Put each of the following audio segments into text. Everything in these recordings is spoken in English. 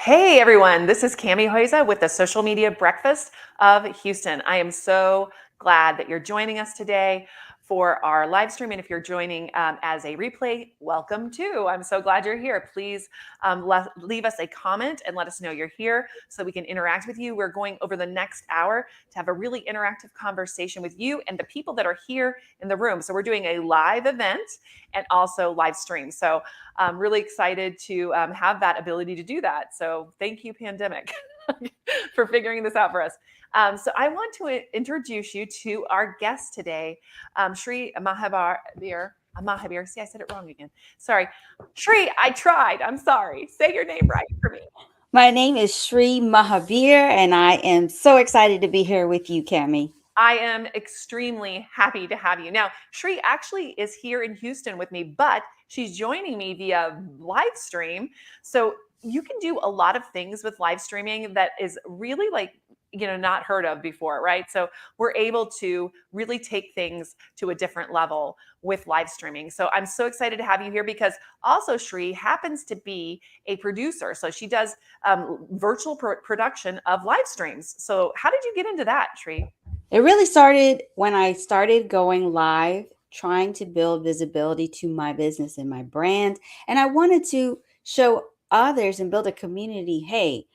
Hey everyone, this is Cami Hoyza with the Social Media Breakfast of Houston. I am so glad that you're joining us today for our live stream. And if you're joining as a replay, welcome too. I'm so glad you're here. Please leave us a comment and let us know you're here so we can interact with you. We're going over the next hour to have a really interactive conversation with you and the people that are here in the room. So we're doing a live event and also live stream. So I'm really excited to have that ability to do that. So thank you, pandemic, for figuring this out for us. So I want to introduce you to our guest today, Sri Mahabir. See, I said it wrong again. Sorry. Sri, I tried. I'm sorry. Say your name right for me. My name is Sri Mahabir, and I am so excited to be here with you, Cami. I am extremely happy to have you. Now, Sri actually is here in Houston with me, but she's joining me via live stream. So you can do a lot of things with live streaming that is really not heard of before, right? So we're able to really take things to a different level with live streaming. So I'm so excited to have you here because also Sri happens to be a producer. So she does virtual production of live streams. So how did you get into that, Sri? It really started when I started going live, trying to build visibility to my business and my brand. And I wanted to show others and build a community. Hey,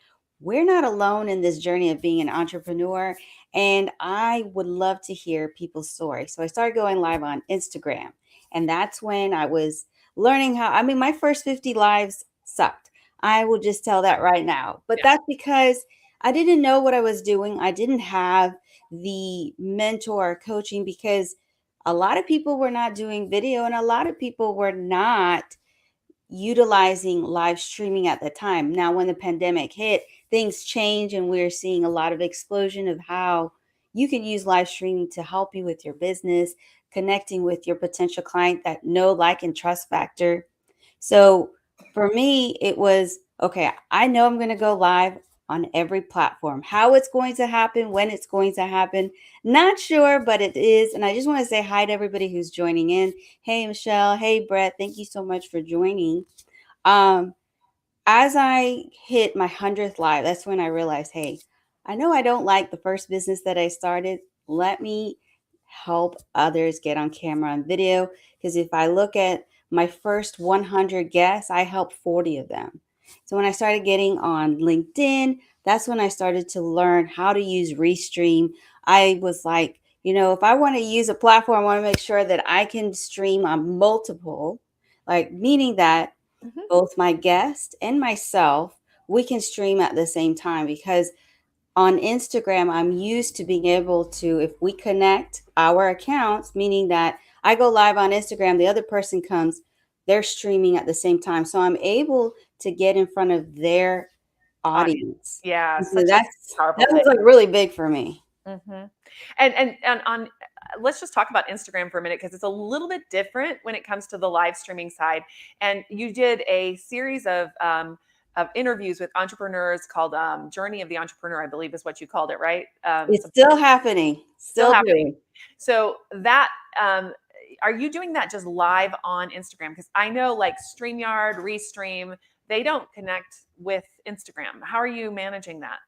we're not alone in this journey of being an entrepreneur. And I would love to hear people's stories. So I started going live on Instagram. And that's when I was learning my first 50 lives sucked. I will just tell that right now. But Yeah. that's because I didn't know what I was doing. I didn't have the mentor coaching because a lot of people were not doing video and a lot of people were not utilizing live streaming at the time. Now, when the pandemic hit, things changed and we're seeing a lot of explosion of how you can use live streaming to help you with your business, connecting with your potential client, that know, like, and trust factor. So for me, it was okay, I know I'm going to go live on every platform. How it's going to happen, when it's going to happen, not sure, but it is. And I just want to say hi to everybody who's joining in. Hey, Michelle. Hey, Brett. Thank you so much for joining. Um, as I hit my 100th live, that's when I realized, hey, I know I don't like the first business that I started. Let me help others get on camera and video. Because if I look at my first 100 guests, I helped 40 of them. So when I started getting on LinkedIn, that's when I started to learn how to use Restream. I was like, if I want to use a platform, I want to make sure that I can stream on multiple, like meaning that both my guest and myself, we can stream at the same time because on Instagram, I'm used to being able to, if we connect our accounts, meaning that I go live on Instagram, the other person comes, they're streaming at the same time. So I'm able to get in front of their Audience. audience. Yeah, And so such a powerful that thing. was like really big for me. hmm And on let's just talk about Instagram for a minute because it's a little bit different when it comes to the live streaming side. And you did a series of interviews with entrepreneurs called Journey of the Entrepreneur, I believe is what you called it, right? It's still happening, Still still happening. doing. So that are you doing that just live on Instagram? Because I know like StreamYard, Restream, they don't connect with Instagram. How are you managing that?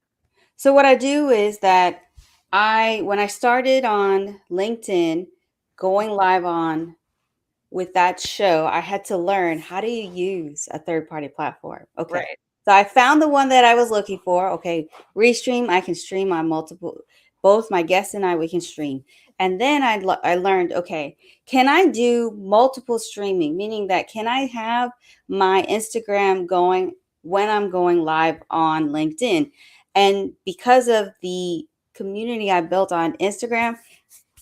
So what I do is that when I started on LinkedIn, going live on with that show, I had to learn, how do you use a third party platform? Okay. Right. So I found the one that I was looking for. Okay. Restream, I can stream on multiple, both my guests and I, we can stream. And then I learned, okay, can I do multiple streaming? Meaning that can I have my Instagram going when I'm going live on LinkedIn? And because of the community I built on Instagram,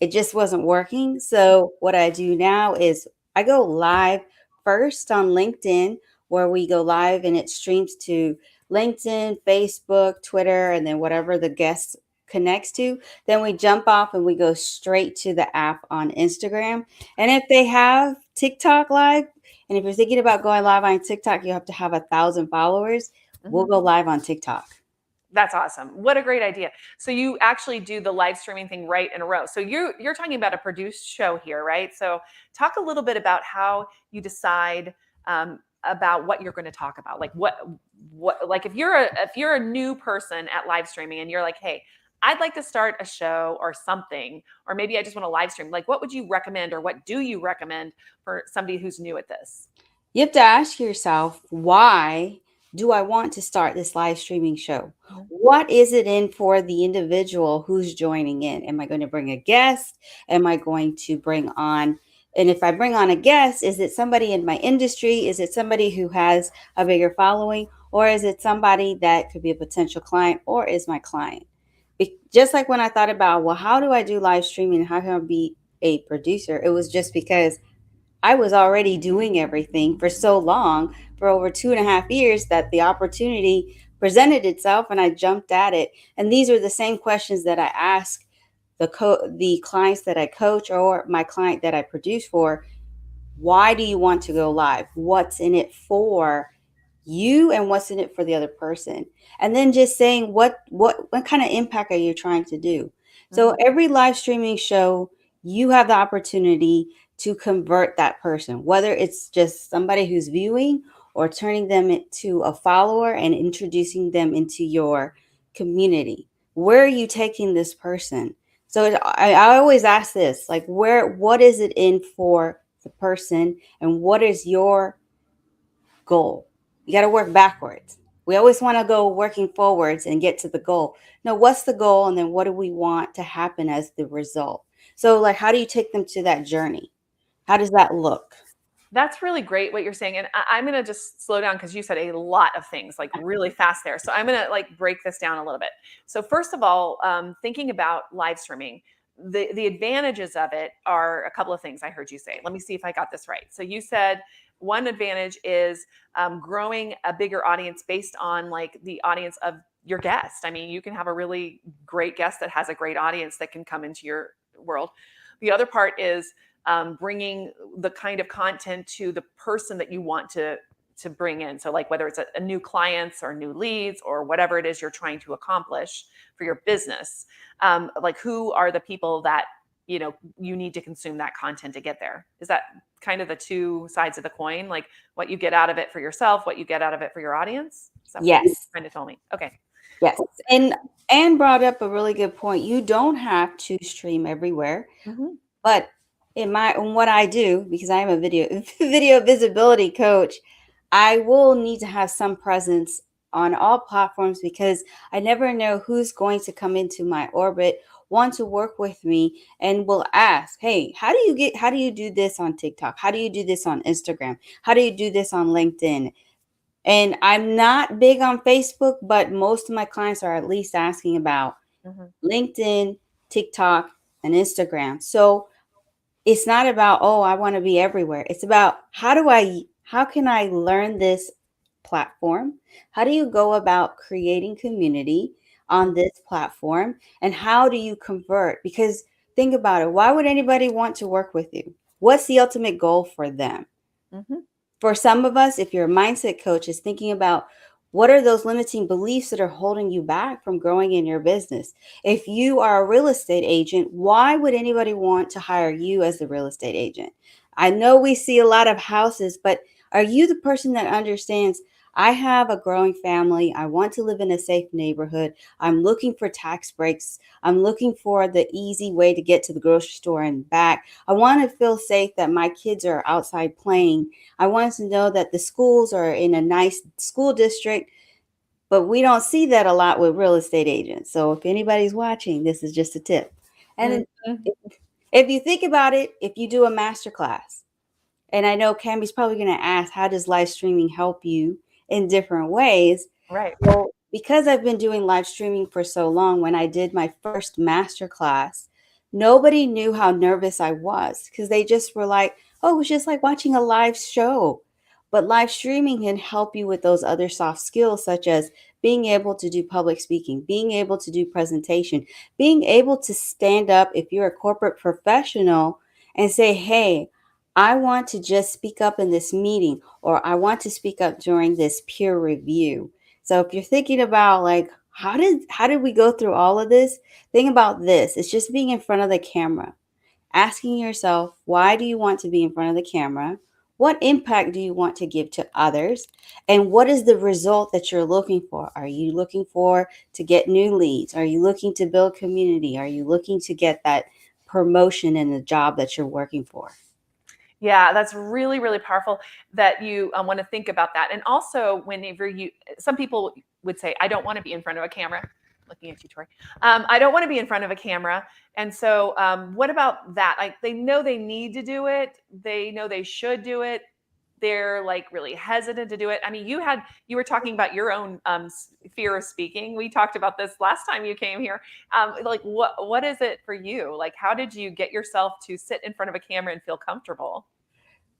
it just wasn't working. So what I do now is I go live first on LinkedIn, where we go live and it streams to LinkedIn, Facebook, Twitter, and then whatever the guest connects to. Then we jump off and we go straight to the app on Instagram. And if they have TikTok live, and if you're thinking about going live on TikTok, you have to have 1,000 followers. We'll Mhm. go live on TikTok. That's awesome. What a great idea. So you actually do the live streaming thing right in a row. So you're talking about a produced show here, right? So talk a little bit about how you decide about what you're going to talk about. Like what like if you're a new person at live streaming and you're like, hey, I'd like to start a show or something, or maybe I just want to live stream. Like, what would you recommend, or what do you recommend for somebody who's new at this? You have to ask yourself, why do I want to start this live streaming show? Mhm. What is it in for the individual who's joining in? Am I going to bring a guest? Am I going to bring on, and if I bring on a guest, is it somebody in my industry? Is it somebody who has a bigger following? Or is it somebody that could be a potential client or is my client? Just like when I thought about, well, how do I do live streaming? How can I be a producer? It was just because I was already doing everything for so long, for over 2.5 years, that the opportunity presented itself and I jumped at it. And these are the same questions that I ask the clients that I coach or my client that I produce for. Why do you want to go live? What's in it for you and what's in it for the other person? And then just saying what kind of impact are you trying to do? So Mhm. every live streaming show, you have the opportunity to convert that person, whether it's just somebody who's viewing or turning them into a follower and introducing them into your community. Where are you taking this person? So I always ask this, like, what is it in for the person and what is your goal? You got to work backwards. We always want to go working forwards and get to the goal. No, what's the goal? And then what do we want to happen as the result? So, like, how do you take them to that journey? How does that look? That's really great what you're saying. And I'm going to just slow down because you said a lot of things like really fast there. So I'm going to like break this down a little bit. So first of all, thinking about live streaming, the advantages of it are a couple of things I heard you say. Let me see if I got this right. So you said one advantage is growing a bigger audience based on like the audience of your guest. I mean, you can have a really great guest that has a great audience that can come into your world. The other part is bringing the kind of content to the person that you want to bring in. So like whether it's a new clients or new leads or whatever it is you're trying to accomplish for your business, like who are the people that you need to consume that content to get there? Is that kind of the two sides of the coin? Like what you get out of it for yourself, what you get out of it for your audience? Is that what you Yes. kind of told me? Okay, Yes. cool. And brought up a really good point. You don't have to stream everywhere. Mhm. But in what I do, because I am a video visibility coach, I will need to have some presence on all platforms because I never know who's going to come into my orbit, want to work with me, and will ask, hey, how do you do this on TikTok? How do you do this on Instagram? How do you do this on LinkedIn? And I'm not big on Facebook, but most of my clients are at least asking about Mhm. LinkedIn, TikTok, and Instagram. So it's not about, oh, I want to be everywhere. It's about how can I learn this platform? How do you go about creating community on this platform? And how do you convert? Because think about it, why would anybody want to work with you? What's the ultimate goal for them? Mhm. For some of us, if you're a mindset coach, is thinking about what are those limiting beliefs that are holding you back from growing in your business. If you are a real estate agent, why would anybody want to hire you as the real estate agent? I know we see a lot of houses, but are you the person that understands, I have a growing family, I want to live in a safe neighborhood, I'm looking for tax breaks, I'm looking for the easy way to get to the grocery store and back, I want to feel safe that my kids are outside playing, I wanted to know that the schools are in a nice school district, but we don't see that a lot with real estate agents. So if anybody's watching, this is just a tip. And then Mhm. if you think about it, if you do a master class, and I know Cammie's probably going to ask, how does live streaming help you in different ways? Right. Well, because I've been doing live streaming for so long, when I did my first master class, nobody knew how nervous I was because they just were like, oh, it was just like watching a live show. But live streaming can help you with those other soft skills, such as being able to do public speaking, being able to do presentation, being able to stand up if you're a corporate professional and say, hey, I want to just speak up in this meeting, or I want to speak up during this peer review. So if you're thinking about like how did we go through all of this? Think about this. It's just being in front of the camera. Asking yourself, why do you want to be in front of the camera? What impact do you want to give to others? And what is the result that you're looking for? Are you looking for to get new leads? Are you looking to build community? Are you looking to get that promotion in the job that you're working for? Yeah, that's really, really powerful that you want to think about that. And also, whenever some people would say, I don't want to be in front of a camera. Looking at you, Tori. I don't want to be in front of a camera. And so, what about that? Like, they know they need to do it, they know they should do it. They're like really hesitant to do it. I mean, you were talking about your own fear of speaking. We talked about this last time you came here. Like, what is it for you? Like, how did you get yourself to sit in front of a camera and feel comfortable?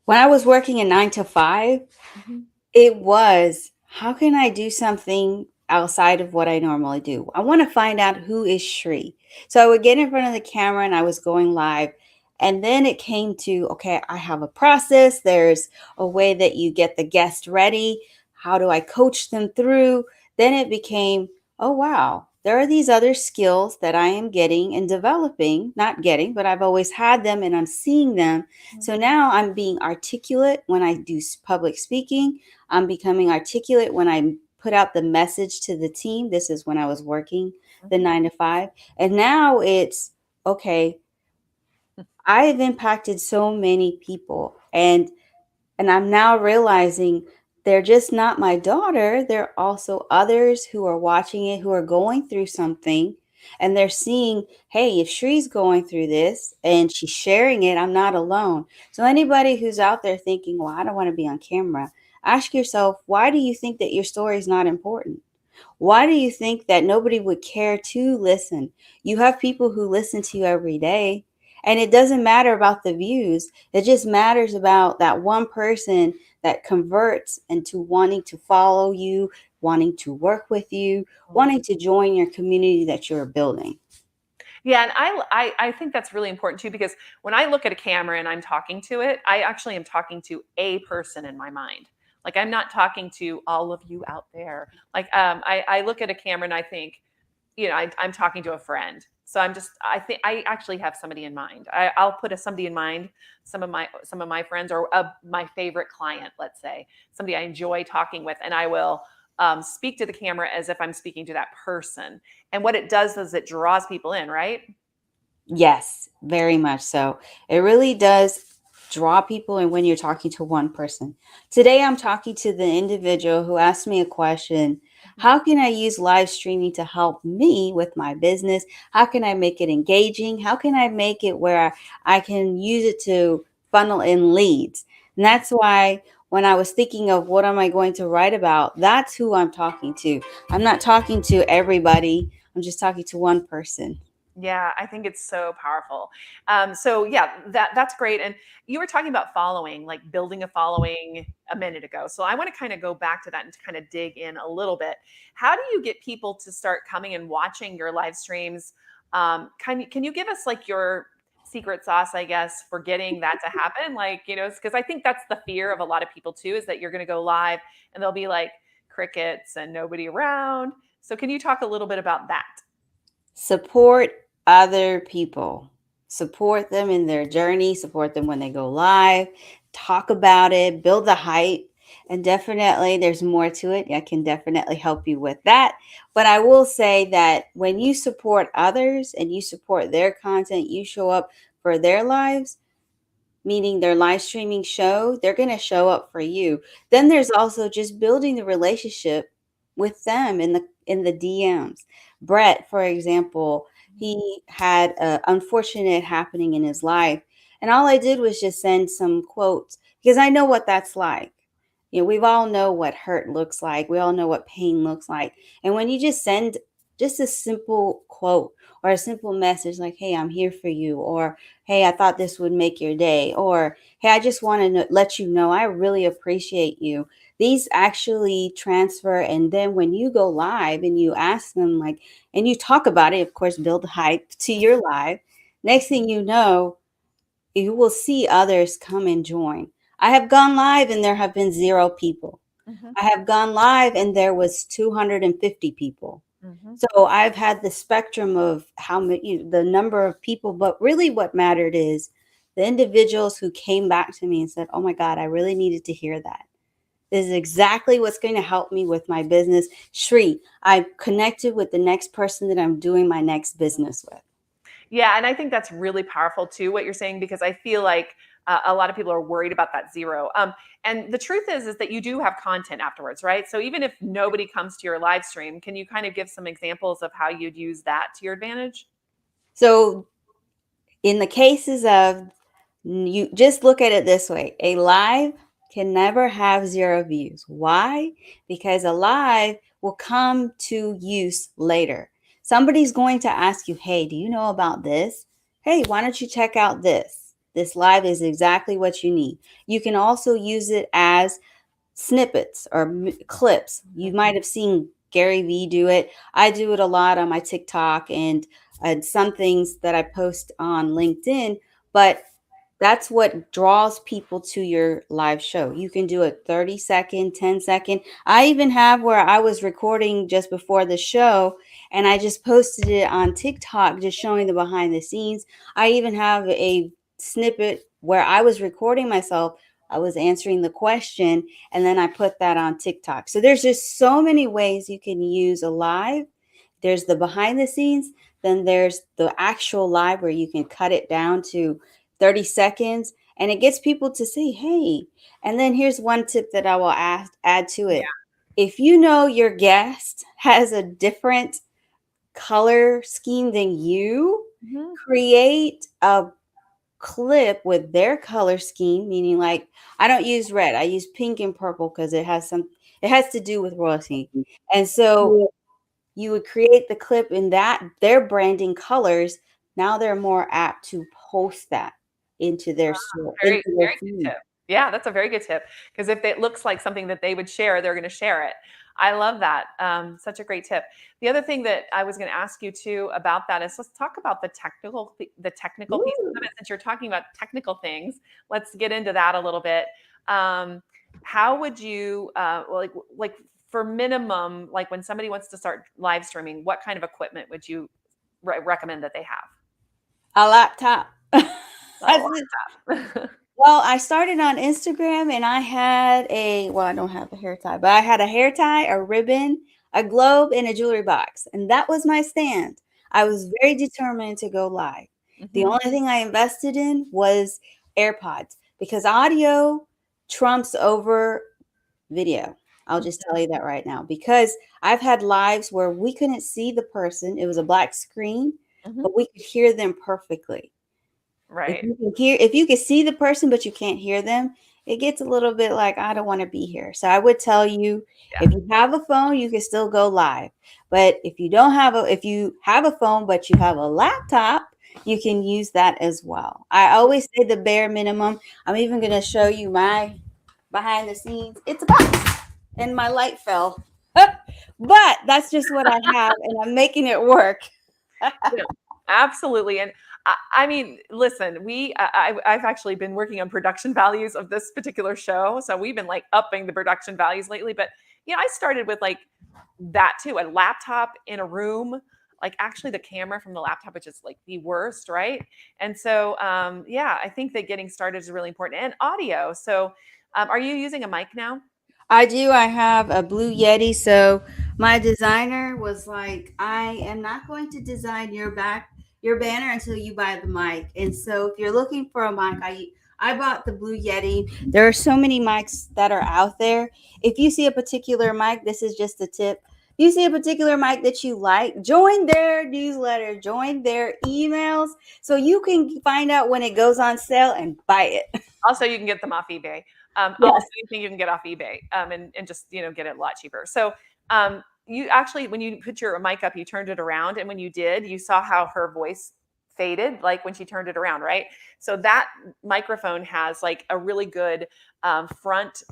When I was working a 9 to 5, Mhm. it was, how can I do something outside of what I normally do? I want to find out who is Shri. So I would get in front of the camera and I was going live. And then it came to, okay, I have a process. There's a way that you get the guest ready. How do I coach them through? Then it became, oh, wow, there are these other skills that I am getting and developing, not getting, but I've always had them and I'm seeing them. So now I'm being articulate when I do public speaking. I'm becoming articulate when I put out the message to the team. This is when I was working the Mhm. 9 to 5. And now it's okay, I've impacted so many people. And I'm now realizing they're just not my daughter. They're also others who are watching it, who are going through something. And they're seeing, hey, if Shree's going through this and she's sharing it, I'm not alone. So, anybody who's out there thinking, well, I don't want to be on camera, ask yourself, why do you think that your story is not important? Why do you think that nobody would care to listen? You have people who listen to you every day, and it doesn't matter about the views. It just matters about that one person that converts into wanting to follow you, wanting to work with you, wanting to join your community that you're building. Yeah, and I think that's really important too because when I look at a camera and I'm talking to it, I actually am talking to a person in my mind. Like I'm not talking to all of you out there. Like I look at a camera and I think, I'm talking to a friend. So I think I actually have somebody in mind. I'll put somebody in mind, some of my friends or my favorite client, let's say, somebody I enjoy talking with, and I will speak to the camera as if I'm speaking to that person. And what it does is it draws people in, right? Yes, very much so. It really does draw people in when you're talking to one person. Today, I'm talking to the individual who asked me a question. Mhm. How can I use live streaming to help me with my business? How can I make it engaging? How can I make it where I can use it to funnel in leads? And that's why when I was thinking of what am I going to write about, that's who I'm talking to. I'm not talking to everybody, I'm just talking to one person. Yeah, I think it's so powerful. So yeah, that's great. And you were talking about following, like building a following a minute ago. So I want to kind of go back to that and kind of dig in a little bit. How do you get people to start coming and watching your live streams? Can you give us like your secret sauce, I guess, for getting that to happen? Like, because I think that's the fear of a lot of people too, is that you're going to go live and there'll be like crickets and nobody around. So can you talk a little bit about that? Support other people. Support them in their journey, support them when they go live, talk about it, build the hype. And definitely, there's more to it. I can definitely help you with that. But I will say that when you support others and you support their content, you show up for their lives, meaning their live streaming show, they're going to show up for you. Then there's also just building the relationship with them in the DMs. Brett, for example, he had an unfortunate happening in his life, and all I did was just send some quotes because I know what that's like. We all know what hurt looks like. We all know what pain looks like. And when you just send just a simple quote or a simple message like, "Hey, I'm here for you," or "Hey, I thought this would make your day," or "Hey, I just want to let you know I really appreciate you." These actually transfer. And then when you go live and you ask them, like, and you talk about it, of course, build hype to your live. Next thing you know, you will see others come and join. I have gone live and there have been 0 people. Mhm. I have gone live and there was 250 people. Mhm. So I've had the spectrum of how many, the number of people, but really what mattered is the individuals who came back to me and said, oh my God, I really needed to hear that. This is exactly what's going to help me with my business. Shri, I've connected with the next person that I'm doing my next business with. Yeah, and I think that's really powerful too, what you're saying, because I feel like a lot of people are worried about that zero. And the truth is that you do have content afterwards, right? So even if nobody comes to your live stream, can you kind of give some examples of how you'd use that to your advantage? So in the cases of, you just look at it this way, a live can never have 0 views. Why? Because a live will come to use later. Somebody's going to ask you, hey, do you know about this? Hey, why don't you check out this? This live is exactly what you need. You can also use it as snippets or clips. You might have seen Gary Vee do it. I do it a lot on my TikTok and some things that I post on LinkedIn, but that's what draws people to your live show. You can do a 30-second, 10-second. I even have where I was recording just before the show and I just posted it on TikTok, just showing the behind the scenes. I even have a snippet where I was recording myself. I was answering the question and then I put that on TikTok. So there's just so many ways you can use a live. There's the behind the scenes, then there's the actual live where you can cut it down to 30 seconds and it gets people to say, hey. And then here's one tip that I will add to Yeah. it. If you know your guest has a different color scheme than you, Mhm. create a clip with their color scheme, meaning like I don't use red, I use pink and purple because it has to do with royalty. And so you would create the clip in that their branding colors. Now they're more apt to post that into their store, Very, into their very good feed. tip. Yeah, that's a very good tip because if it looks like something that they would share, they're going to share it. I love that. Such a great tip. The other thing that I was going to ask you too about that is let's talk about the technical pieces of it. Since you're talking about technical things, let's get into that a little bit. Um, how would you like for minimum, like when somebody wants to start live streaming, what kind of equipment would you recommend that they have? A laptop. A laptop. Well, I started on Instagram and I had well, I don't have a hair tie, but I had a hair tie, a ribbon, a globe, and a jewelry box. And that was my stand. I was very determined to go live. The Mhm. only thing I invested in was AirPods because audio trumps over video. I'll just tell you that right now because I've had lives where we couldn't see the person. It was a black screen, Mhm. but we could hear them perfectly. Right. If you can see the person but you can't hear them, it gets a little bit like I don't want to be here. So I would tell you Yeah. if you have a phone, you can still go live. But if you have a phone but you have a laptop, you can use that as well. I always say the bare minimum. I'm even going to show you my behind the scenes. It's a box and my light fell. But that's just what I have and I'm making it work. Yeah, absolutely. And I mean, listen, I've actually been working on production values of this particular show, so we've been like upping the production values lately. But I started with like that too, a laptop in a room, like actually the camera from the laptop, which is like the worst, right? And so, yeah, I think that getting started is really important, and audio. So, are you using a mic now? I do. I have a Blue Yeti. So my designer was like, I am not going to design your banner until you buy the mic. And so if you're looking for a mic, I bought the Blue Yeti. There are so many mics that are out there. If you see a particular mic, this is just a tip. You see a particular mic that you like, join their newsletter, join their emails so you can find out when it goes on sale and buy it. Also, you can get them off eBay. Yes. Almost anything you can get off eBay, and just get it a lot cheaper. So you actually, when you put your mic up, you turned it around, and when you did, you saw how her voice faded, like when she turned it around, right? So that microphone has like a really good front,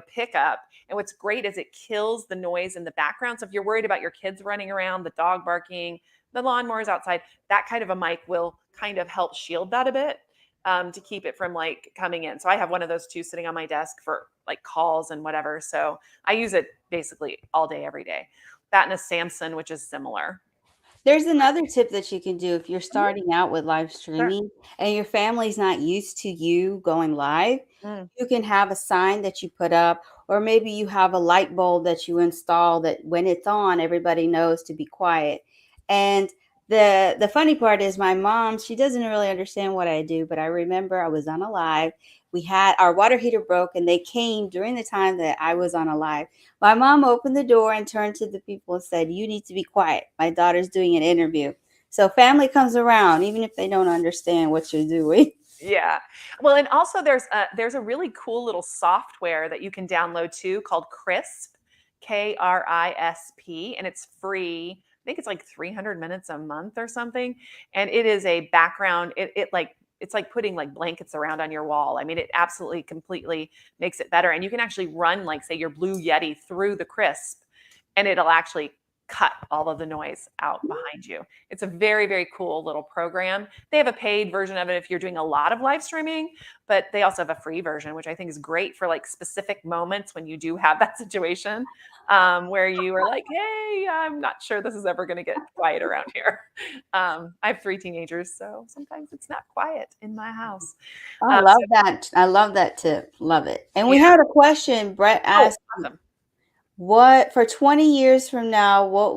pickup. And what's great is it kills the noise in the background. So if you're worried about your kids running around, the dog barking, the lawnmowers outside, that kind of a mic will kind of help shield that a bit, to keep it from like coming in. So I have one of those two sitting on my desk for like calls and whatever. So I use it basically all day, every day. That and a Samsung, which is similar. There's another tip that you can do if you're Mhm. starting out with live Sure. streaming and your family's not used to you going live. Mm. You can have a sign that you put up, or maybe you have a light bulb that you install that when it's on, everybody knows to be quiet. And the funny part is my mom, she doesn't really understand what I do, but I remember I was on a live. We had our water heater broke and they came during the time that I was on a live. My mom opened the door and turned to the people and said, "You need to be quiet. My daughter's doing an interview." So family comes around, even if they don't understand what you're doing. Yeah. Well, and also there's a really cool little software that you can download too called Crisp, KRISP, and it's free. I think it's like 300 minutes a month or something. And it is a background. It like it's like putting like blankets around on your wall. I mean, it absolutely completely makes it better. And you can actually run like say your Blue Yeti through the Crisp, and it'll actually cut all of the noise out behind you. It's a very, very cool little program. They have a paid version of it if you're doing a lot of live streaming, but they also have a free version, which I think is great for like specific moments when you do have that situation where you are like, hey, I'm not sure this is ever going to get quiet around here. I have 3 teenagers, so sometimes it's not quiet in my house. I love So, that. I love that tip. Love it. And we yeah. had a question. Brett Oh, asked, awesome. what for 20 years from now, what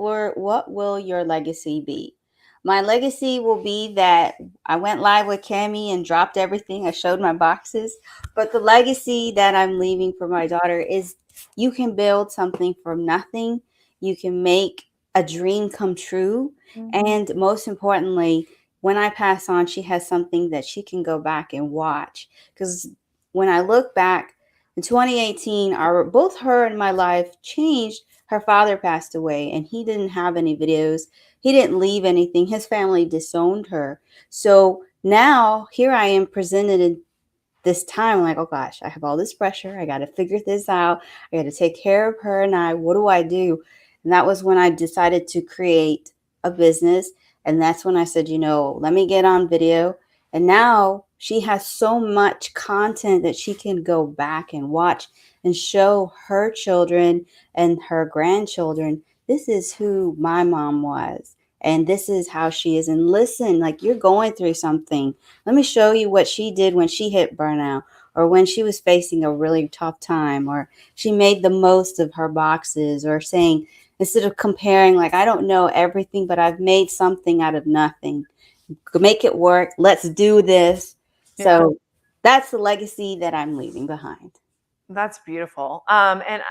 will your legacy be? My legacy will be that I went live with Cami and dropped everything. I showed my boxes. But the legacy that I'm leaving for my daughter is you can build something from nothing. You can make a dream come true. Mhm. And most importantly, when I pass on, she has something that she can go back and watch. Because when I look back, in 2018, our both her and my life changed. Her father passed away, and he didn't have any videos. He didn't leave anything. His family disowned her. So now here I am presented in this time, like, oh gosh, I have all this pressure. I got to figure this out. I got to take care of her and I. What do I do? And that was when I decided to create a business. And that's when I said, let me get on video. And now she has so much content that she can go back and watch and show her children and her grandchildren. This is who my mom was. And this is how she is. And listen, like you're going through something. Let me show you what she did when she hit burnout or when she was facing a really tough time or she made the most of her boxes or saying, instead of comparing, like, I don't know everything, but I've made something out of nothing. Make it work. Let's do this. Yeah. So that's the legacy that I'm leaving behind. That's beautiful. And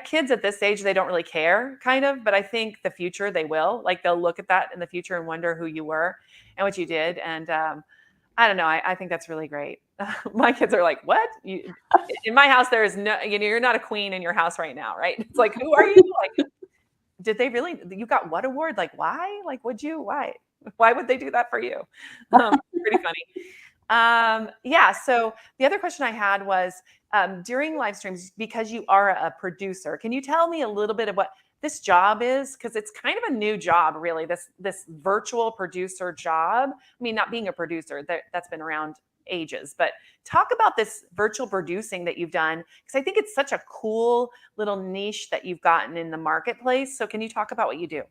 kids at this age, they don't really care, kind of, but I think the future they will. Like they'll look at that in the future and wonder who you were and what you did. And I don't know. I think that's really great. My kids are like, "What?" In my house, there is no. You're not a queen in your house right now, right? It's like, who are you? Like, did they really? You got what award? Like, why? Like, would you? Why? Why would they do that for you? Pretty funny. Yeah. So the other question I had was during live streams, because you are a producer, can you tell me a little bit of what this job is? Because it's kind of a new job, really. This virtual producer job. I mean, not being a producer that's been around ages, but talk about this virtual producing that you've done because I think it's such a cool little niche that you've gotten in the marketplace. So can you talk about what you do?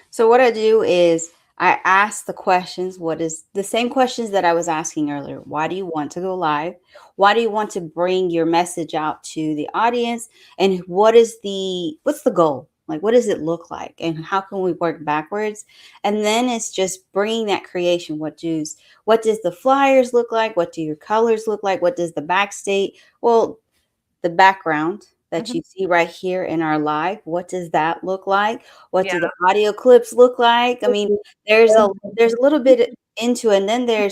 So what I do is I ask the questions, what is the same questions that I was asking earlier. Why do you want to go live? Why do you want to bring your message out to the audience? And what's the goal? Like what does it look like? And how can we work backwards? And then it's just bringing that creation. What does the flyers look like? What do your colors look like? What does the backstage? Well, the background that Mhm. you see right here in our live, what does that look like? What Yeah. do the audio clips look like? I mean, there's a little bit into it, and then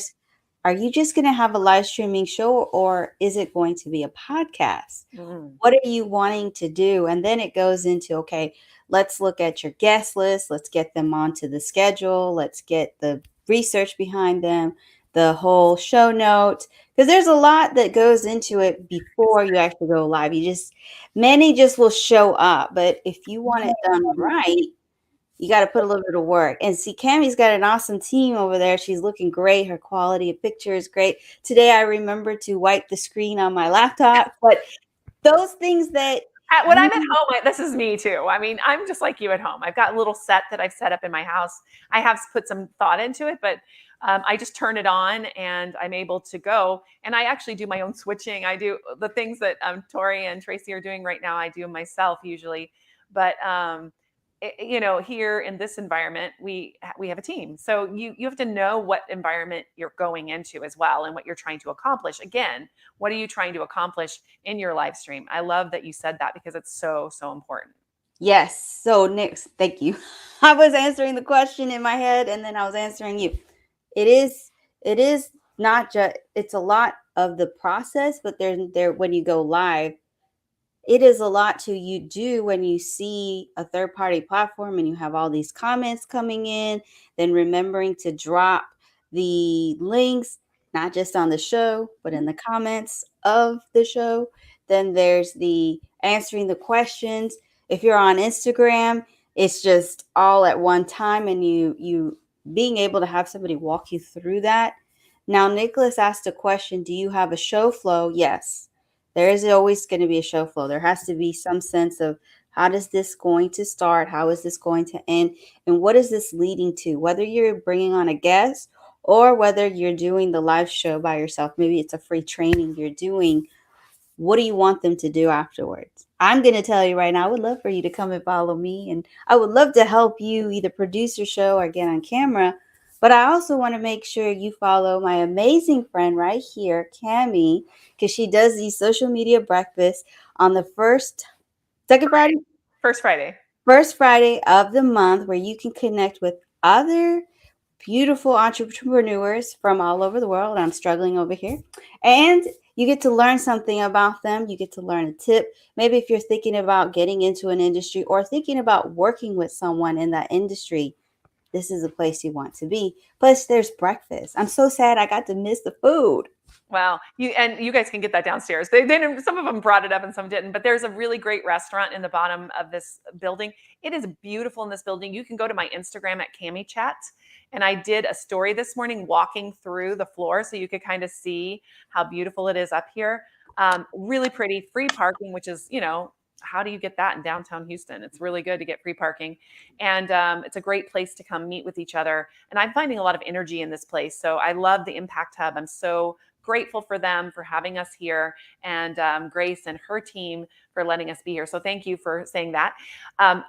are you just going to have a live streaming show or is it going to be a podcast? Mm. What are you wanting to do? And then it goes into, okay, let's look at your guest list. Let's get them onto the schedule. Let's get the research behind them, the whole show notes, because there's a lot that goes into it before you actually go live. Many just will show up, but if you want it done right, you got to put a little bit of work. And see, Cammie's got an awesome team over there. She's looking great. Her quality of picture is great. Today, I remember to wipe the screen on my laptop, but those things that When I'm at home, this is me too. I mean, I'm just like you at home. I've got a little set that I've set up in my house. I have put some thought into it, but I just turn it on and I'm able to go. And I actually do my own switching. I do the things that Tori and Tracy are doing right now. I do myself usually, but here in this environment, we have a team. So you have to know what environment you're going into as well, and what you're trying to accomplish. Again, what are you trying to accomplish in your live stream? I love that you said that because it's so important. Yes. So next, thank you. I was answering the question in my head and then I was answering you. It is it is not just, it's a lot of the process, but there when you go live, it is a lot to you do when you see a third party platform and you have all these comments coming in, then remembering to drop the links, not just on the show, but in the comments of the show. Then there's the answering the questions. If you're on Instagram, it's just all at one time and you being able to have somebody walk you through that. Now, Nicholas asked a question, do you have a show flow? Yes, there is always going to be a show flow. There has to be some sense of how does this going to start? How is this going to end? And what is this leading to? Whether you're bringing on a guest or whether you're doing the live show by yourself, maybe it's a free training you're doing. What do you want them to do afterwards? I'm going to tell you right now, I would love for you to come and follow me. And I would love to help you either produce your show or get on camera. But I also want to make sure you follow my amazing friend right here, Cami, because she does these social media breakfasts on the second Friday, First Friday. first Friday of the month, where you can connect with other beautiful entrepreneurs from all over the world. I'm struggling over here. And you get to learn something about them. You get to learn a tip. Maybe if you're thinking about getting into an industry or thinking about working with someone in that industry, this is a place you want to be. Plus, there's breakfast. I'm so sad I got to miss the food. Well, you guys can get that downstairs. Some of them brought it up and some didn't, but there's a really great restaurant in the bottom of this building. It is beautiful in this building. You can go to my Instagram at Cami Chat, and I did a story this morning walking through the floor so you could kind of see how beautiful it is up here. Really pretty, free parking, which is how do you get that in downtown Houston? It's really good to get free parking, and it's a great place to come meet with each other. And I'm finding a lot of energy in this place, so I love the Impact Hub. I'm so grateful for them for having us here, and Grace and her team for letting us be here. So thank you for saying that.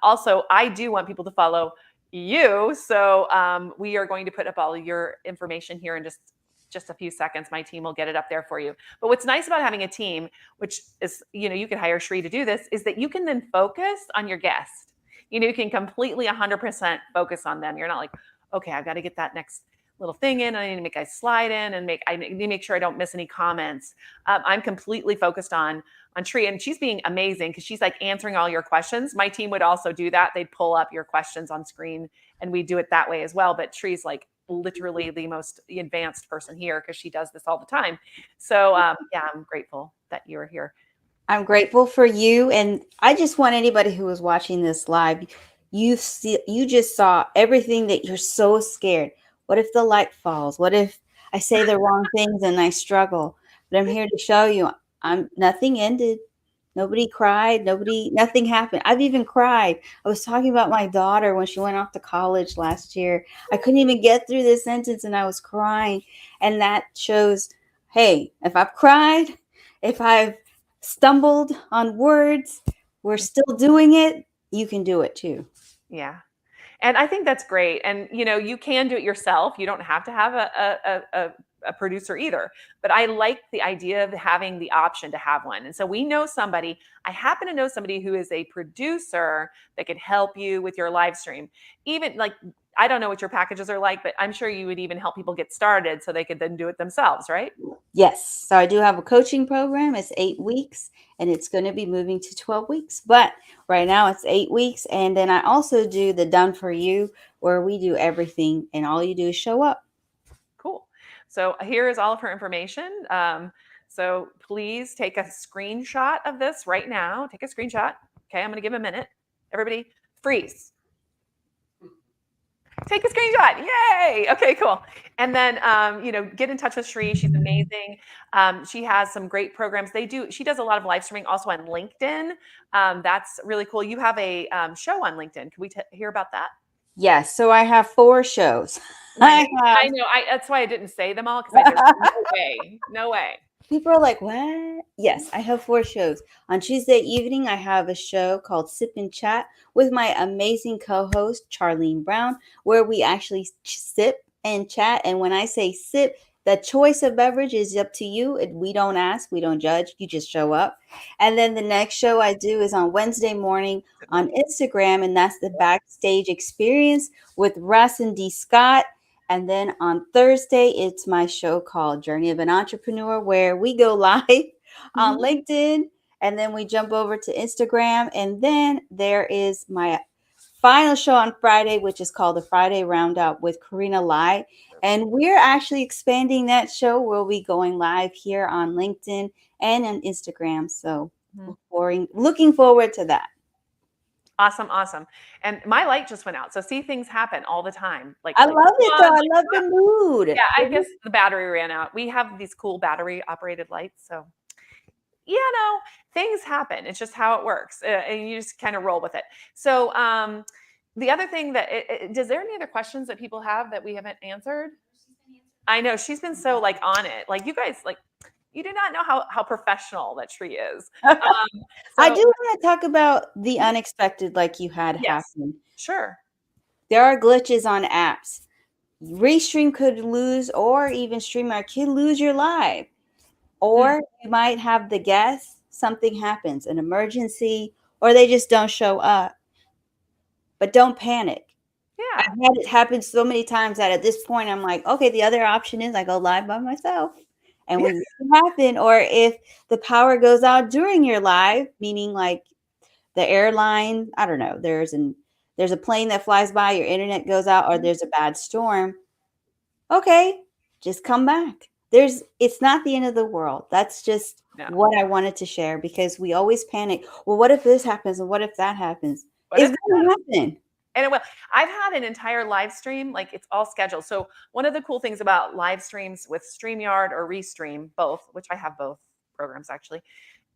Also, I do want people to follow you. So we are going to put up all your information here in just a few seconds. My team will get it up there for you. But what's nice about having a team, which is, you could hire Shree to do this, is that you can then focus on your guest. You can completely 100% focus on them. You're not like, okay, I've got to get that next little thing in. I need to make a slide in and I need to make sure I don't miss any comments. I'm completely focused on Tree, and she's being amazing because she's like answering all your questions. My team would also do that. They'd pull up your questions on screen and we do it that way as well. But Tree's like literally the most advanced person here because she does this all the time. So yeah, I'm grateful that you're here. I'm grateful for you. And I just want anybody who is watching this live, you just saw everything that you're so scared. What if the light falls? What if I say the wrong things and I struggle? But I'm here to show you nothing ended. Nobody cried. Nothing happened. I've even cried. I was talking about my daughter when she went off to college last year. I couldn't even get through this sentence and I was crying. And that shows, hey, if I've cried, if I've stumbled on words, we're still doing it. You can do it too. Yeah. And I think that's great. And you can do it yourself. You don't have to have a producer either. But I like the idea of having the option to have one. And so I happen to know somebody who is a producer that could help you with your live stream. Even like, I don't know what your packages are like, but I'm sure you would even help people get started so they could then do it themselves, right? Yes. So I do have a coaching program. It's 8 weeks and it's going to be moving to 12 weeks. But right now it's 8 weeks. And then I also do the done for you where we do everything and all you do is show up. Cool. So here is all of her information. So please take a screenshot of this right now. Take a screenshot. Okay, I'm going to give a minute. Everybody freeze. Take a screenshot. Yay. Okay, cool. And then, get in touch with Shree. She's amazing. She has some great programs. She does a lot of live streaming also on LinkedIn. That's really cool. You have a show on LinkedIn. Can we hear about that? Yes. So I have 4 shows. I know. I I have know. That's why I didn't say them all because there's no way. No way. People are like, what? Yes, I have 4 shows. On Tuesday evening, I have a show called Sip and Chat with my amazing co host, Charlene Brown, where we actually sip and chat. And when I say sip, the choice of beverage is up to you. We don't ask, we don't judge. You just show up. And then the next show I do is on Wednesday morning on Instagram, and that's the backstage experience with Russ and D. Scott. And then on Thursday, it's my show called Journey of an Entrepreneur, where we go live on Mhm. LinkedIn and then we jump over to Instagram. And then there is my final show on Friday, which is called the Friday Roundup with Karina Lai. And we're actually expanding that show. We'll be going live here on LinkedIn and on Instagram. So Mhm. looking forward to that. Awesome, awesome. And my light just went out. So see, things happen all the time. Like I lights love come it though. on, I lights love go the out. mood. Yeah, I guess the battery ran out. We have these cool battery operated lights. So, things happen. It's just how it works. And you just kind of roll with it. So, the other thing that, does there any other questions that people have that we haven't answered? I know she's been so like on it. Like you guys, like you do not know how professional that tree is. I So do want to talk about the Mhm. unexpected like you had Yes, happen. sure. There are glitches on apps. Restream could lose, or even StreamYard could lose your live. Mm, Or you might have the guest, something happens, an emergency, or they just don't show up. But don't panic. I've yeah, had it happen so many times that at this point I'm like, okay, the other option is I go live by myself and yeah, we make it happen. Or if the power goes out during your live, meaning like the airline, I don't know, there's a plane that flies by, your internet goes out, or mhm, there's a bad storm. Okay, just come back. It's not the end of the world. That's just no. what I wanted to share because we always panic. Well, what if this happens and what if that happens? What It's if going to happen. And it will. I've had an entire live stream, like it's all scheduled. So one of the cool things about live streams with StreamYard or Restream, both, which I have both programs actually,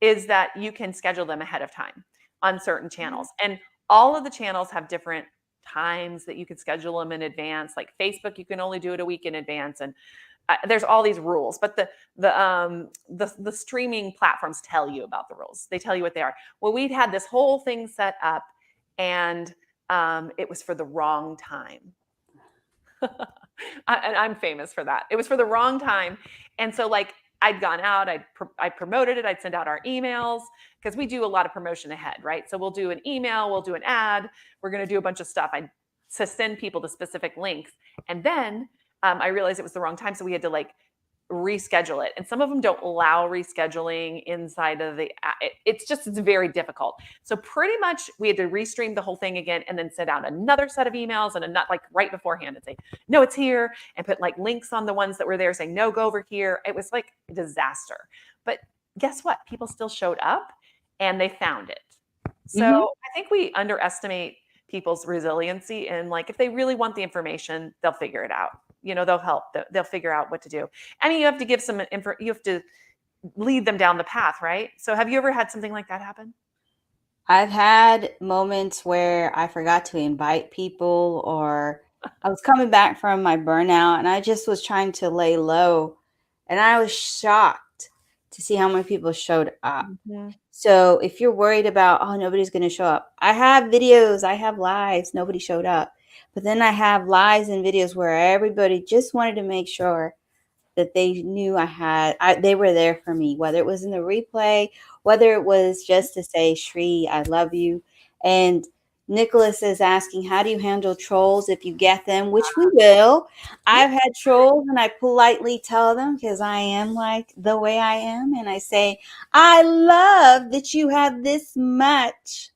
is that you can schedule them ahead of time on certain channels. And all of the channels have different times that you can schedule them in advance. Like Facebook, you can only do it a week in advance, and there's all these rules. But the streaming platforms tell you about the rules. They tell you what they are. Well, we'd had this whole thing set up, and it was for the wrong time. And I'm famous for that. It was for the wrong time. And so like I'd gone out, I promoted it, I'd send out our emails because we do a lot of promotion ahead, right? So we'll do an email, we'll do an ad, we're going to do a bunch of stuff. I to send people to specific links, and then I realized it was the wrong time, so we had to like reschedule it. And some of them don't allow rescheduling inside of it's very difficult. So pretty much we had to restream the whole thing again and then send out another set of emails and not like right beforehand and say, no, it's here, and put like links on the ones that were there saying, no, go over here. It was like a disaster. But guess what? People still showed up and they found it. So Mhm. I think we underestimate people's resiliency, and like if they really want the information, they'll figure it out. They'll help. They'll figure out what to do. I mean, you have to give some info. You have to lead them down the path, right? So have you ever had something like that happen? I've had moments where I forgot to invite people, or I was coming back from my burnout and I just was trying to lay low. And I was shocked to see how many people showed up. Mhm. So if you're worried about, oh, nobody's going to show up, I have videos, I have lives, nobody showed up. But then I have lives and videos where everybody just wanted to make sure that they knew they were there for me, whether it was in the replay, whether it was just to say, Shri, I love you. And Nicholas is asking, how do you handle trolls if you get them, which we will. Yeah. I've had trolls and I politely tell them because I am like the way I am. And I say, I love that you have this much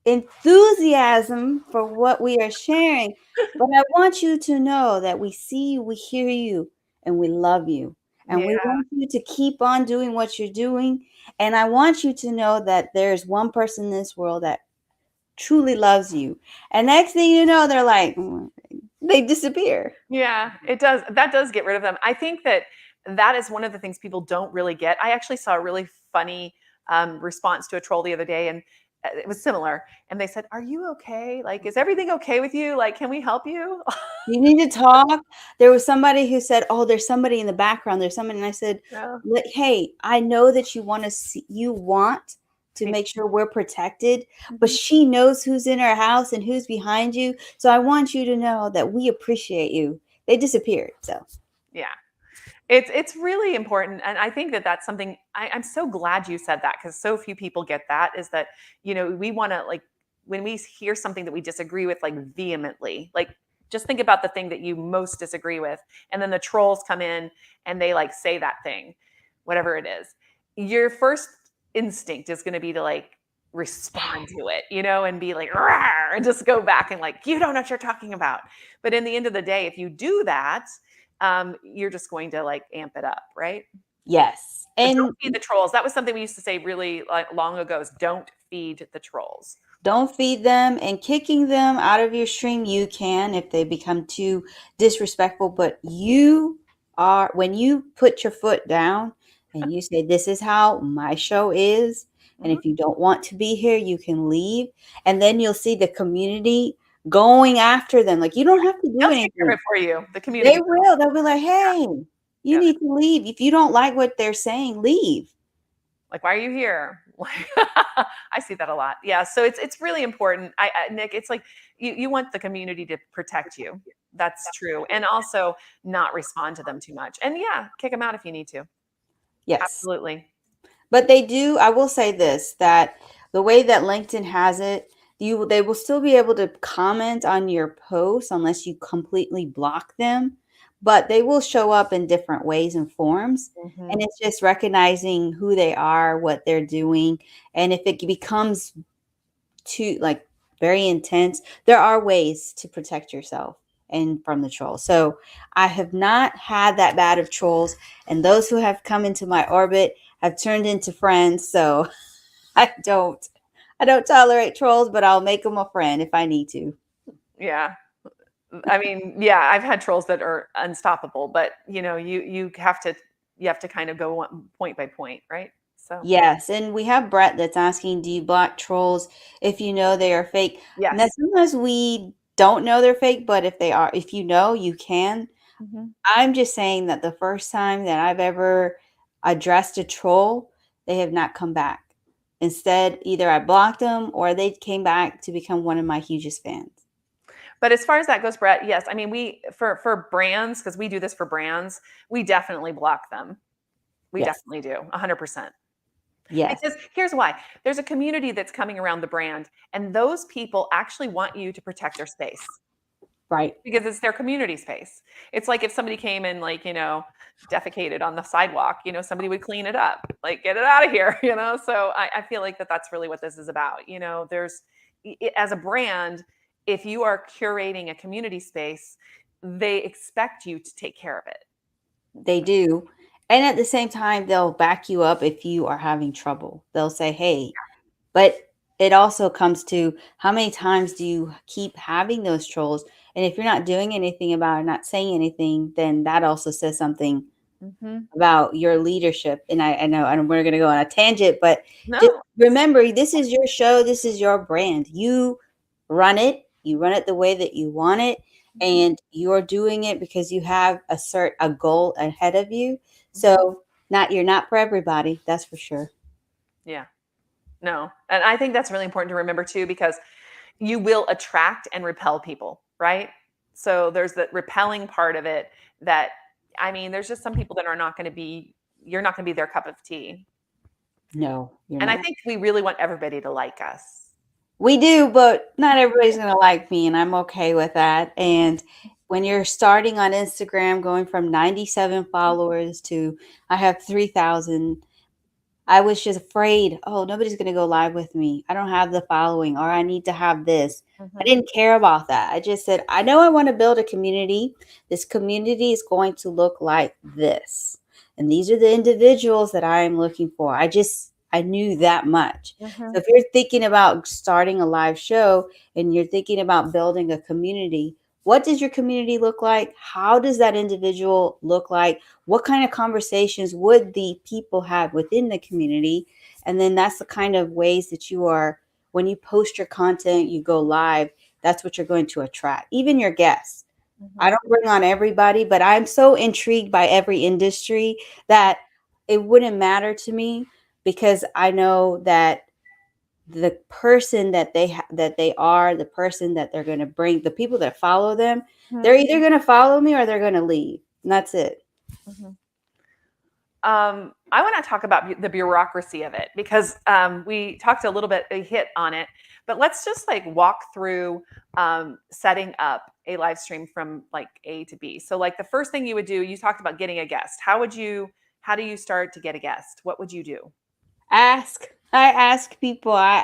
enthusiasm for what we are sharing. But I want you to know that we see you, we hear you, and we love you. And we Yeah. want you to keep on doing what you're doing. And I want you to know that there's one person in this world that truly loves you. And next thing you know, they're like, "Mm." they disappear. Yeah, it does. That does get rid of them. I think that that is one of the things people don't really get. I actually saw a really funny response to a troll the other day, and it was similar. And they said, "Are you okay? Like, is everything okay with you? Like, can we help you?" You need to talk. There was somebody who said, "Oh, there's somebody in the background. There's somebody." And I said, No, Hey, I know that you want to see, you want to me. make sure we're protected, but Mhm. she knows who's in her house and who's behind you. So I want you to know that we appreciate you." They disappeared. So Yeah. It's really important, and I think that that's something I'm so glad you said that because so few people get that. Is that we want to like when we hear something that we disagree with like vehemently, like just think about the thing that you most disagree with, and then the trolls come in and they like say that thing, whatever it is. Your first instinct is going to be to like respond to it, and be like, "Rawr," and just go back and like, you don't know what you're talking about. But in the end of the day, if you do that, you're just going to like amp it up, right? yes. But don't And feed the trolls. That was something we used to say really like long ago is don't feed the trolls. don't feed them, and kicking them out of your stream you can if they become too disrespectful. But you are, when you put your foot down and you say, "This is how my show is, and Mhm. if you don't want to be here, you can leave." And then you'll see the community going after them. Like, you don't have to do They'll take care anything. of it for you. The They community. will. They'll be like, "Hey, you Yeah. need to leave. If you don't like what they're saying, leave." Like, why are you here? Like, I see that a lot. Yeah. So it's really important. Nick, it's like you want the community to protect you. That's true. And also not respond to them too much. And yeah, kick them out if you need to. Yes. Absolutely. But they do, I will say this, that the way that LinkedIn has it, they will still be able to comment on your posts unless you completely block them, but they will show up in different ways and forms. And Hmm. it's just recognizing who they are, what they're doing, and if it becomes too like very intense, there are ways to protect yourself and from the trolls. So I have not had that bad of trolls, and those who have come into my orbit have turned into friends. So I don't I don't tolerate trolls, but I'll make them a friend if I need to. Yeah. I mean, yeah, I've had trolls that are unstoppable, but you have to kind of go point by point, right? So Yes, and we have Brett that's asking, do you block trolls if you know they are fake? Now, yes. sometimes we don't know they're fake, but if you know, you can. Hmm. I'm just saying that the first time that I've ever addressed a troll, they have not come back. Instead, either I blocked them or they came back to become one of my hugest fans. But as far as that goes, Brett, yes, I mean we for brands because we do this for brands, we definitely block them. We Yes. definitely do, 100%. Yes. Because here's why: there's a community that's coming around the brand, and those people actually want you to protect their space. Right. Because it's their community space. It's like if somebody came and like, defecated on the sidewalk, somebody would clean it up, like get it out of here, So I feel like that's really what this is about. As a brand, if you are curating a community space, they expect you to take care of it. They do. And at the same time, they'll back you up if you are having trouble. They'll say, "Hey," but it also comes to how many times do you keep having those trolls? And if you're not doing anything about it, not saying anything, then that also says something Hmm. about your leadership. And I know, and we're going to go on a tangent, but just No. remember, this is your show, this is your brand. You run it the way that you want it, Mhm. and you're doing it because you have a goal ahead of you. Mhm. So not you're not for everybody, that's for sure. Yeah. No. And I think that's really important to remember too, because you will attract and repel people, right? So there's the repelling part of it that I mean, there's just some people that are not going to be you're not going to be their cup of tea. No, you're And I not. think we really want everybody to like us. We do, but not everybody's gonna like me, and I'm okay with that. And when you're starting on Instagram, going from 97 followers to I have 3,000, I was just afraid, oh, nobody's going to go live with me. I don't have the following, or I need to have this. I Mhm. didn't care about that. I just said, I know I want to build a community. This community is going to look like this. And these are the individuals that I am looking for. I knew that much. So Mhm. if you're thinking about starting a live show and you're thinking about building a community, What does your community look like? How does that individual look like? What kind of conversations would the people have within the community? And then that's the kind of ways that you are, when you post your content, you go live, that's what you're going to attract, even your guests. I don't bring on everybody, but I'm so intrigued by every industry that it wouldn't matter to me, because I know that the person that they are, the person that they're going to bring, the people that follow them, they're either going to follow me or they're going to leave. And that's it. I want to talk about the bureaucracy of it, because we talked a little bit, a hit on it, but let's just like walk through setting up a live stream from like A to B. So like the first thing you would do, you talked about getting a guest. How do you start to get a guest? What would you do? I ask people, I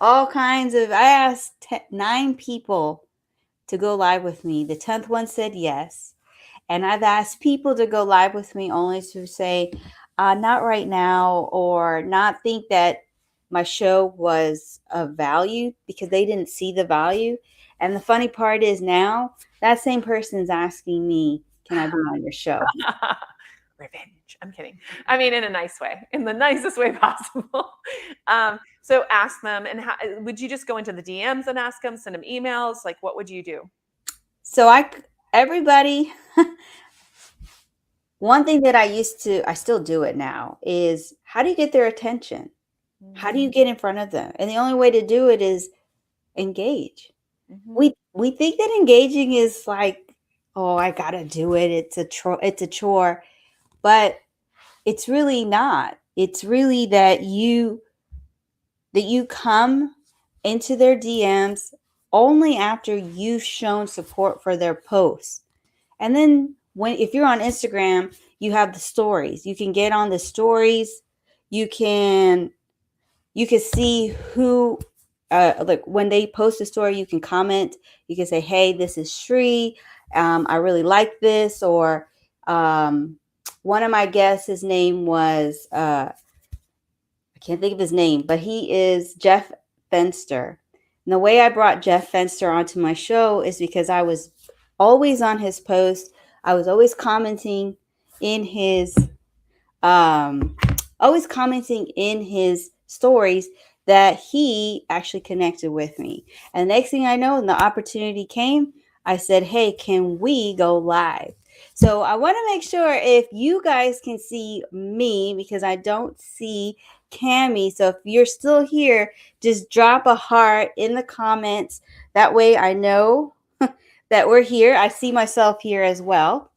asked 9 people to go live with me. The 10th one said yes. And I've asked people to go live with me only to say, not right now, or not think that my show was of value because they didn't see the value. And the funny part is now that same person's asking me, can I be on your show? Revenge. I'm kidding. I mean, in a nice way, in the nicest way possible. So ask them, and how, would you just go into the DMs and ask them, send them emails? Like, what would you do? So everybody, one thing that I still do it now, is how do you get their attention? How do you get in front of them? And the only way to do it is engage. We think that engaging is like, oh, I gotta do it. It's a chore, but it's really not. It's really that you come into their DMs only after you've shown support for their posts. And then if you're on Instagram, you have the stories. You can get on the stories. You can see who, like when they post a story, you can comment. You can say, hey, this is Shri. I really like this. Or one of my guests, his name was, I can't think of his name, but he is Jeff Fenster. And the way I brought Jeff Fenster onto my show is because I was always on his post. I was always commenting in his stories that he actually connected with me. And the next thing I know, when the opportunity came, I said, hey, can we go live? So I want to make sure if you guys can see me, because I don't see Cammie. So if you're still here, just drop a heart in the comments. That way I know that we're here. I see myself here as well.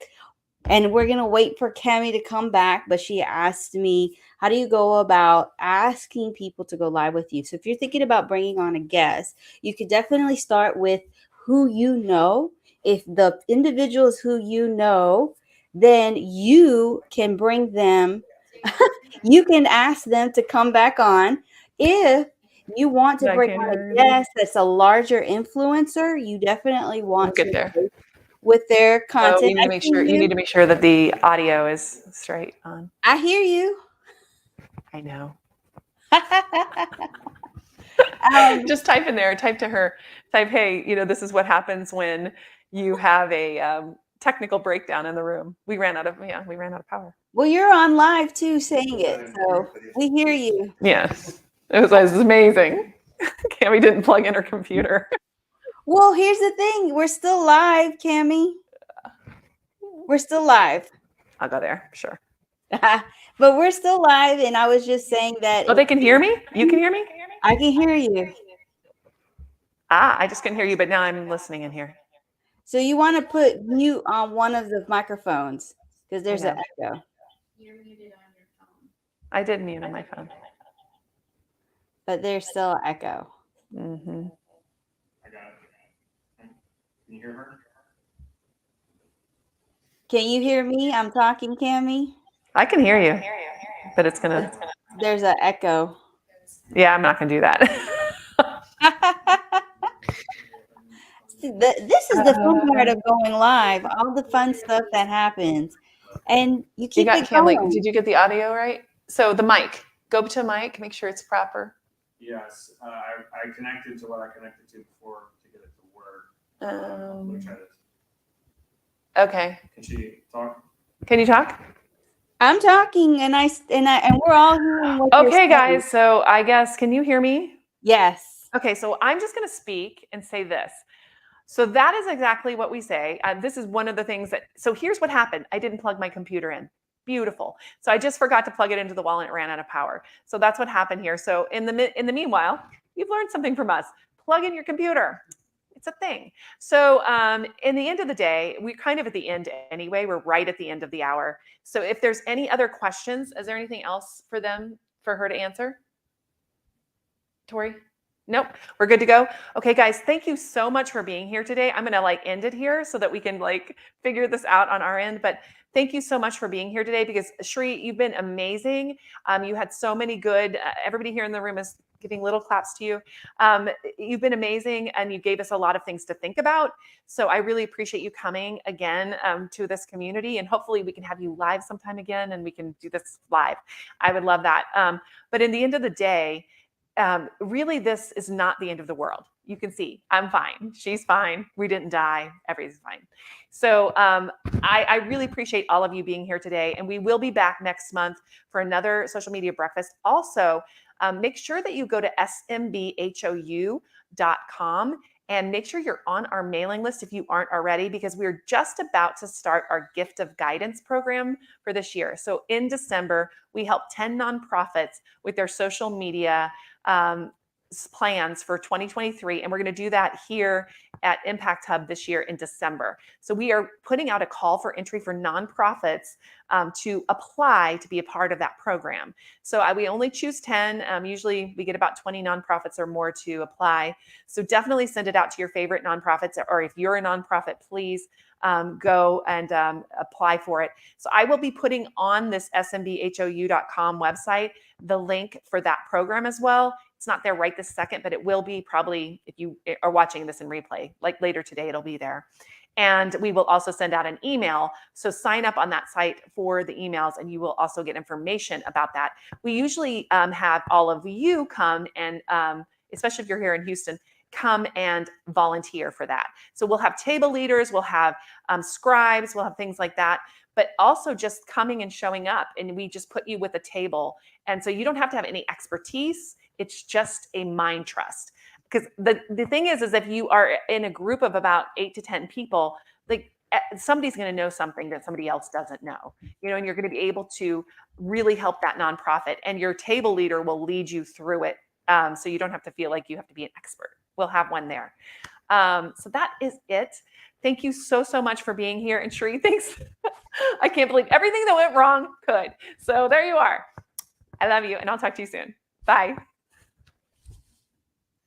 And we're going to wait for Cammie to come back. But she asked me, how do you go about asking people to go live with you? So if you're thinking about bringing on a guest, you could definitely start with who you know. If the individual is who you know, then you can bring them. You can ask them to come back on. If you want to bring on a guest that's a larger influencer, you definitely want Get to there with their content. So you need to make sure that the audio is straight on. I hear you. I know. Um, Just type in there. Type to her. Type, hey, this is what happens when you have a technical breakdown in the room. We ran out of power. Well, you're on live too, saying it, so we hear you. Yes, it was amazing. Cammie didn't plug in her computer. Well, here's the thing: we're still live, Cammie. We're still live. I'll go there, sure. But we're still live, and I was just saying that. Oh, they can hear me? You can hear me? I can hear you. I just couldn't hear you, but now I'm listening in here. So you want to put mute on one of the microphones because there's an echo. You're muted on your phone. I did mute on my phone. But there's still an echo. Mm-hmm. I got it. Can you hear her? Can you hear me? I'm talking, Cammie. I can hear you, but it's gonna. There's an echo. Yeah, I'm not gonna do that. This is the fun part of going live. All the fun stuff that happens, and you keep it going. Did you get the audio right? So the mic. Go to a mic. Make sure it's proper. Yes, I connected to what I connected to before to get it to work. Let me try this. Okay. Can she talk? Can you talk? I'm talking, and we're all hearing what you're Okay, saying. guys. So I guess, can you hear me? Yes. Okay, so I'm just going to speak and say this. So that is exactly what we say. This is one of the things that, so here's what happened. I didn't plug my computer in. Beautiful. So I just forgot to plug it into the wall and it ran out of power. So that's what happened here. So in the meanwhile, you've learned something from us. Plug in your computer. It's a thing. So in the end of the day, we're kind of at the end anyway. We're right at the end of the hour. So if there's any other questions, is there anything else for her to answer? Tori? Nope, we're good to go. Okay, guys, thank you so much for being here today. I'm gonna end it here so that we can figure this out on our end. But thank you so much for being here today, because Shri, you've been amazing. You had so many good. Everybody here in the room is giving little claps to you. You've been amazing, and you gave us a lot of things to think about. So I really appreciate you coming again to this community, and hopefully we can have you live sometime again, and we can do this live. I would love that. But in the end of the day, really, this is not the end of the world. You can see I'm fine. She's fine. We didn't die. Everything's fine. So I really appreciate all of you being here today. And we will be back next month for another social media breakfast. Also, make sure that you go to smbhou.com and make sure you're on our mailing list if you aren't already, because we're just about to start our Gift of Guidance program for this year. So in December, we help 10 nonprofits with their social media plans for 2023. And we're going to do that here at Impact Hub this year in December. So we are putting out a call for entry for nonprofits to apply to be a part of that program. So we only choose 10. Usually we get about 20 nonprofits or more to apply. So definitely send it out to your favorite nonprofits, or if you're a nonprofit, please go and apply for it. So I will be putting on this smbhou.com website the link for that program as well. It's not there right this second, but it will be probably, if you are watching this in replay, later today, it'll be there. And we will also send out an email. So sign up on that site for the emails, and you will also get information about that. We usually have all of you come and, especially if you're here in Houston, come and volunteer for that. So we'll have table leaders, we'll have scribes, we'll have things like that, but also just coming and showing up, and we just put you with a table. And so you don't have to have any expertise. It's just a mind trust. Because the thing is if you are in a group of about 8 to 10 people, somebody's going to know something that somebody else doesn't know, and you're going to be able to really help that nonprofit, and your table leader will lead you through it. So you don't have to feel like you have to be an expert. We'll have one there. So that is it. Thank you so much for being here. And Shri, thanks. I can't believe everything that went wrong could. So there you are. I love you, and I'll talk to you soon. Bye.